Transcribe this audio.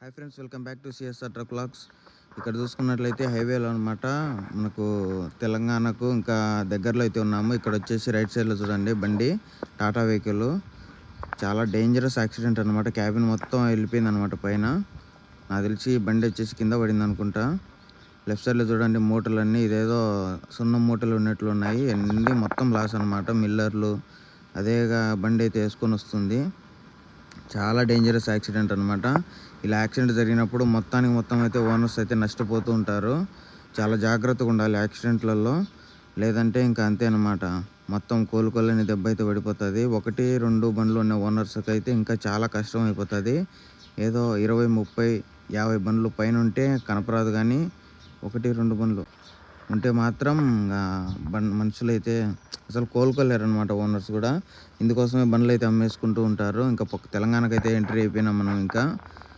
Hi friends, welcome back to CSR truck vlogs. ఇక్కడ చూసుకున్నట్లయితే హైవేలో అనమాట, మనకు తెలంగాణకు ఇంకా దగ్గరలో అయితే ఉన్నాము. ఇక్కడ వచ్చేసి రైట్ సైడ్లో చూడండి బండి టాటా వెహికల్. చాలా డేంజరస్ యాక్సిడెంట్ అనమాట. క్యాబిన్ మొత్తం వెళ్ళిపోయింది అనమాట పైన. నాకు తెలిసి బండి వచ్చేసి కింద పడింది అనుకుంటా. లెఫ్ట్ సైడ్లో చూడండి మూటలన్నీ ఇదేదో సున్నం మూటలు ఉన్నట్లు ఉన్నాయి. అన్నీ మొత్తం లాస్ అనమాట. మిల్లర్లు అదేగా బండి అయితే వేసుకొని వస్తుంది. చాలా డేంజరస్ యాక్సిడెంట్ అనమాట. ఇలా యాక్సిడెంట్ జరిగినప్పుడు మొత్తం అయితే ఓనర్స్ అయితే నష్టపోతూ ఉంటారు. చాలా జాగ్రత్తగా ఉండాలి యాక్సిడెంట్లలో, లేదంటే ఇంకా అంతే అనమాట. మొత్తం కోలుకోలేని దెబ్బ అయితే పడిపోతుంది. 1-2 బండ్లు ఉన్న ఓనర్స్కి అయితే ఇంకా చాలా కష్టం అయిపోతుంది. ఏదో 20, 30, 50 బండ్లు పైన ఉంటే కనపరాదు, కానీ 1-2 బండ్లు ఉంటే మాత్రం మనుషులు అయితే అసలు కోలుకోలేరు అనమాట. ఓనర్స్ కూడా ఇందుకోసమే బండ్లు అయితే అమ్మేసుకుంటూ ఉంటారు. ఇంకా తెలంగాణకు అయితే ఎంట్రీ అయిపోయినాం మనం. ఇంకా